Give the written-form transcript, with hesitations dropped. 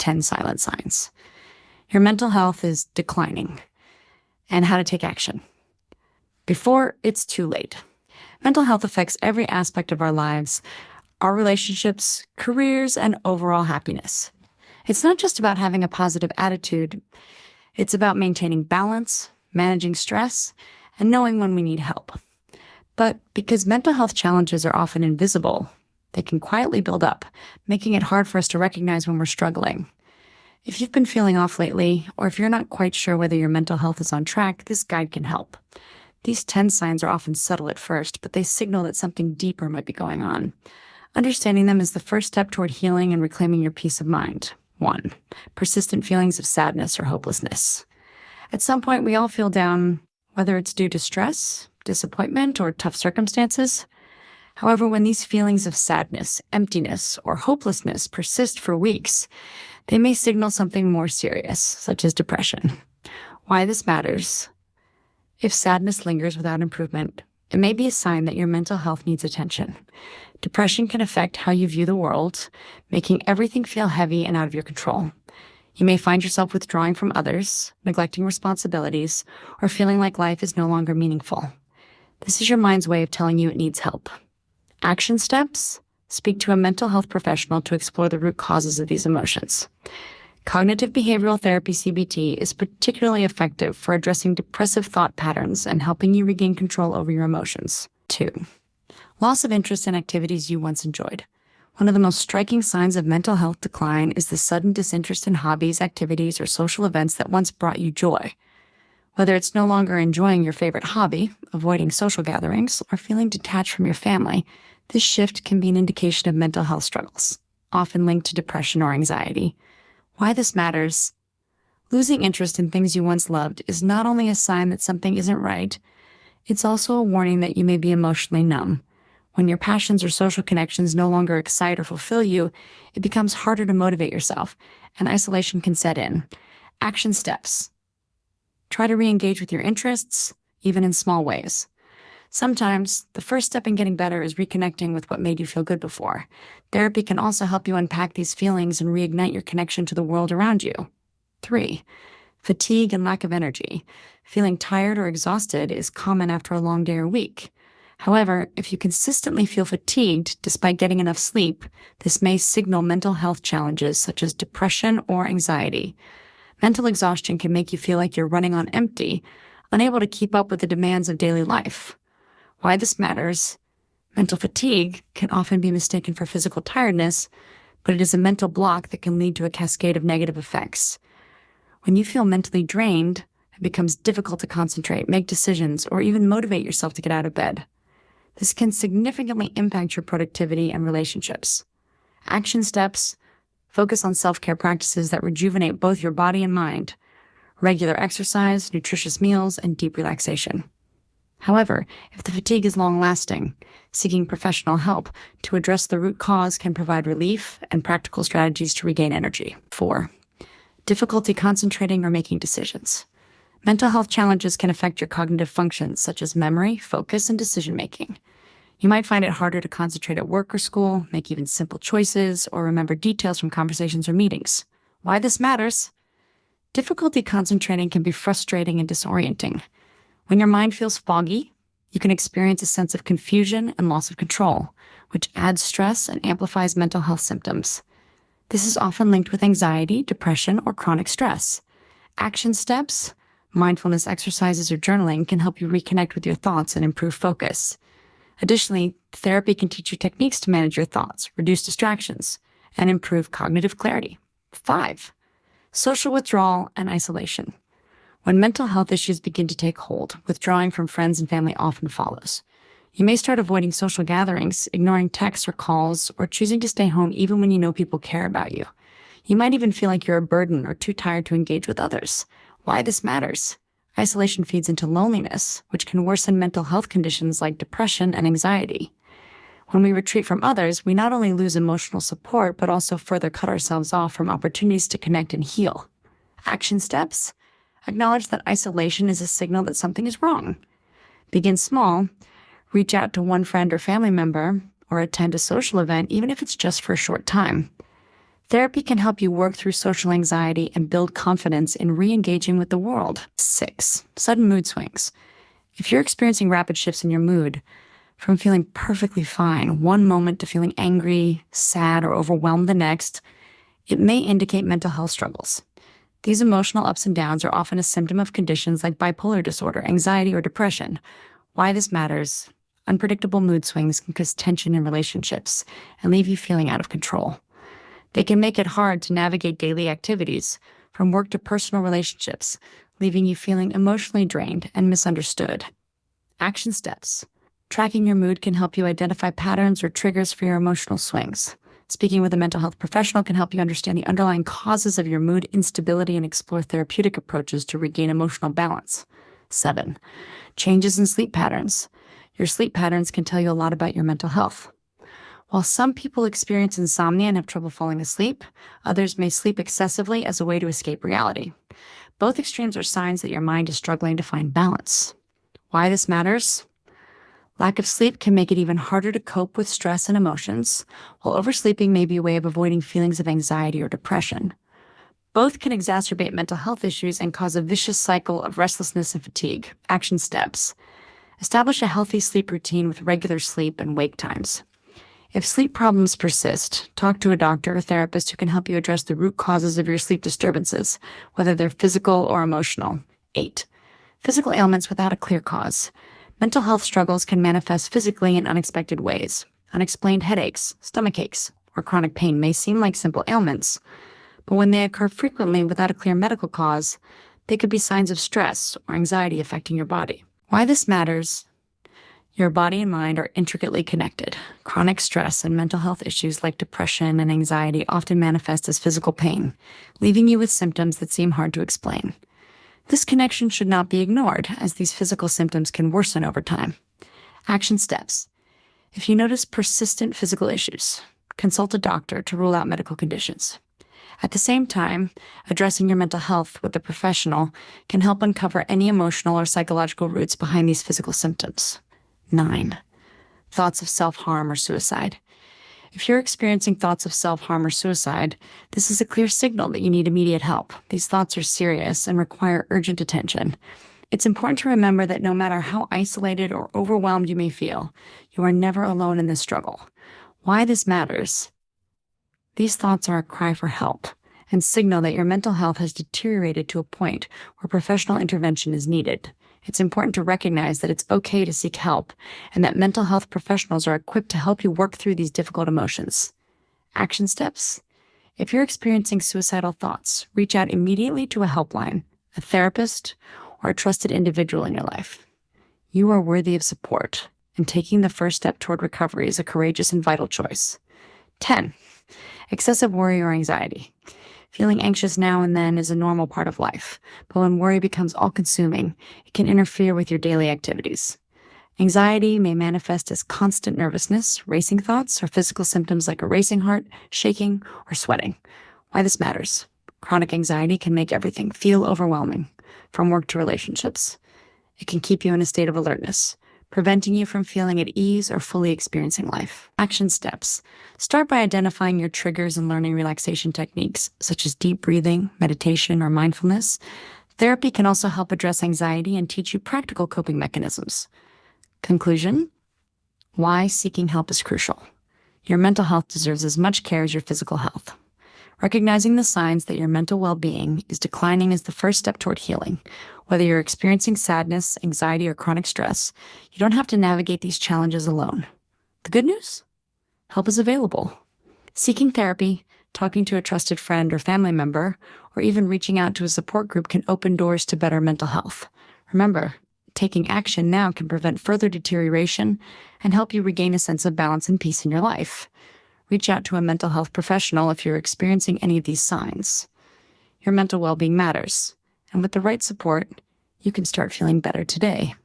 10 silent signs. Your mental health is declining, and how to take action before it's too late. Mental health affects every aspect of our lives, our relationships, careers, and overall happiness. It's not just about having a positive attitude. It's about maintaining balance, managing stress, and knowing when we need help. But because mental health challenges are often invisible, they can quietly build up, making it hard for us to recognize when we're struggling. If you've been feeling off lately, or if you're not quite sure whether your mental health is on track, this guide can help. These 10 signs are often subtle at first, but they signal that something deeper might be going on. Understanding them is the first step toward healing and reclaiming your peace of mind. 1. Persistent feelings of sadness or hopelessness. At some point, we all feel down, whether it's due to stress, disappointment, or tough circumstances. However, when these feelings of sadness, emptiness, or hopelessness persist for weeks, they may signal something more serious, such as depression. Why this matters? If sadness lingers without improvement, it may be a sign that your mental health needs attention. Depression can affect how you view the world, making everything feel heavy and out of your control. You may find yourself withdrawing from others, neglecting responsibilities, or feeling like life is no longer meaningful. This is your mind's way of telling you it needs help. Action steps? Speak to a mental health professional to explore the root causes of these emotions. Cognitive behavioral therapy, CBT, is particularly effective for addressing depressive thought patterns and helping you regain control over your emotions. 2. Loss of interest in activities you once enjoyed. One of the most striking signs of mental health decline is the sudden disinterest in hobbies, activities, or social events that once brought you joy. Whether it's no longer enjoying your favorite hobby, avoiding social gatherings, or feeling detached from your family, this shift can be an indication of mental health struggles, often linked to depression or anxiety. Why this matters? Losing interest in things you once loved is not only a sign that something isn't right, it's also a warning that you may be emotionally numb. When your passions or social connections no longer excite or fulfill you, it becomes harder to motivate yourself, and isolation can set in. Action steps. Try to re-engage with your interests, even in small ways. Sometimes, the first step in getting better is reconnecting with what made you feel good before. Therapy can also help you unpack these feelings and reignite your connection to the world around you. 3. Fatigue and lack of energy. Feeling tired or exhausted is common after a long day or week. However, if you consistently feel fatigued despite getting enough sleep, this may signal mental health challenges such as depression or anxiety. Mental exhaustion can make you feel like you're running on empty, unable to keep up with the demands of daily life. Why this matters? Mental fatigue can often be mistaken for physical tiredness, but it is a mental block that can lead to a cascade of negative effects. When you feel mentally drained, it becomes difficult to concentrate, make decisions, or even motivate yourself to get out of bed. This can significantly impact your productivity and relationships. Action steps: focus on self-care practices that rejuvenate both your body and mind, regular exercise, nutritious meals, and deep relaxation. However, if the fatigue is long-lasting, seeking professional help to address the root cause can provide relief and practical strategies to regain energy. 4. Difficulty concentrating or making decisions. Mental health challenges can affect your cognitive functions such as memory, focus, and decision-making. You might find it harder to concentrate at work or school, make even simple choices, or remember details from conversations or meetings. Why this matters? Difficulty concentrating can be frustrating and disorienting. When your mind feels foggy, you can experience a sense of confusion and loss of control, which adds stress and amplifies mental health symptoms. This is often linked with anxiety, depression, or chronic stress. Action steps: mindfulness exercises or journaling can help you reconnect with your thoughts and improve focus. Additionally, therapy can teach you techniques to manage your thoughts, reduce distractions, and improve cognitive clarity. 5. Social withdrawal and isolation. When mental health issues begin to take hold, withdrawing from friends and family often follows. You may start avoiding social gatherings, ignoring texts or calls, or choosing to stay home even when you know people care about you. You might even feel like you're a burden or too tired to engage with others. Why this matters? Isolation feeds into loneliness, which can worsen mental health conditions like depression and anxiety. When we retreat from others, we not only lose emotional support, but also further cut ourselves off from opportunities to connect and heal. Action steps: acknowledge that isolation is a signal that something is wrong. Begin small. Reach out to one friend or family member, or attend a social event, even if it's just for a short time. Therapy can help you work through social anxiety and build confidence in re-engaging with the world. 6. Sudden mood swings. If you're experiencing rapid shifts in your mood, from feeling perfectly fine one moment to feeling angry, sad, or overwhelmed the next, it may indicate mental health struggles. These emotional ups and downs are often a symptom of conditions like bipolar disorder, anxiety, or depression. Why this matters: unpredictable mood swings can cause tension in relationships and leave you feeling out of control. They can make it hard to navigate daily activities, from work to personal relationships, leaving you feeling emotionally drained and misunderstood. Action steps. Tracking your mood can help you identify patterns or triggers for your emotional swings. Speaking with a mental health professional can help you understand the underlying causes of your mood instability and explore therapeutic approaches to regain emotional balance. 7. Changes in sleep patterns. Your sleep patterns can tell you a lot about your mental health. While some people experience insomnia and have trouble falling asleep, others may sleep excessively as a way to escape reality. Both extremes are signs that your mind is struggling to find balance. Why this matters? Lack of sleep can make it even harder to cope with stress and emotions, while oversleeping may be a way of avoiding feelings of anxiety or depression. Both can exacerbate mental health issues and cause a vicious cycle of restlessness and fatigue. Action steps. Establish a healthy sleep routine with regular sleep and wake times. If sleep problems persist, talk to a doctor or therapist who can help you address the root causes of your sleep disturbances, whether they're physical or emotional. 8. Physical ailments without a clear cause. Mental health struggles can manifest physically in unexpected ways. Unexplained headaches, stomach aches, or chronic pain may seem like simple ailments, but when they occur frequently without a clear medical cause, they could be signs of stress or anxiety affecting your body. Why this matters: your body and mind are intricately connected. Chronic stress and mental health issues like depression and anxiety often manifest as physical pain, leaving you with symptoms that seem hard to explain. This connection should not be ignored, as these physical symptoms can worsen over time. Action steps. If you notice persistent physical issues, consult a doctor to rule out medical conditions. At the same time, addressing your mental health with a professional can help uncover any emotional or psychological roots behind these physical symptoms. 9. Thoughts of self-harm or suicide. If you're experiencing thoughts of self-harm or suicide, this is a clear signal that you need immediate help. These thoughts are serious and require urgent attention. It's important to remember that no matter how isolated or overwhelmed you may feel, you are never alone in this struggle. Why this matters: these thoughts are a cry for help and signal that your mental health has deteriorated to a point where professional intervention is needed. It's important to recognize that it's okay to seek help and that mental health professionals are equipped to help you work through these difficult emotions. Action steps. If you're experiencing suicidal thoughts, reach out immediately to a helpline, a therapist, or a trusted individual in your life. You are worthy of support, and taking the first step toward recovery is a courageous and vital choice. 10. Excessive worry or anxiety. Feeling anxious now and then is a normal part of life, but when worry becomes all-consuming, it can interfere with your daily activities. Anxiety may manifest as constant nervousness, racing thoughts, or physical symptoms like a racing heart, shaking, or sweating. Why this matters: chronic anxiety can make everything feel overwhelming, from work to relationships. It can keep you in a state of alertness, preventing you from feeling at ease or fully experiencing life. Action steps. Start by identifying your triggers and learning relaxation techniques, such as deep breathing, meditation, or mindfulness. Therapy can also help address anxiety and teach you practical coping mechanisms. Conclusion: why seeking help is crucial. Your mental health deserves as much care as your physical health. Recognizing the signs that your mental well-being is declining is the first step toward healing. Whether you're experiencing sadness, anxiety, or chronic stress, you don't have to navigate these challenges alone. The good news? Help is available. Seeking therapy, talking to a trusted friend or family member, or even reaching out to a support group can open doors to better mental health. Remember, taking action now can prevent further deterioration and help you regain a sense of balance and peace in your life. Reach out to a mental health professional if you're experiencing any of these signs. Your mental well-being matters, and with the right support, you can start feeling better today.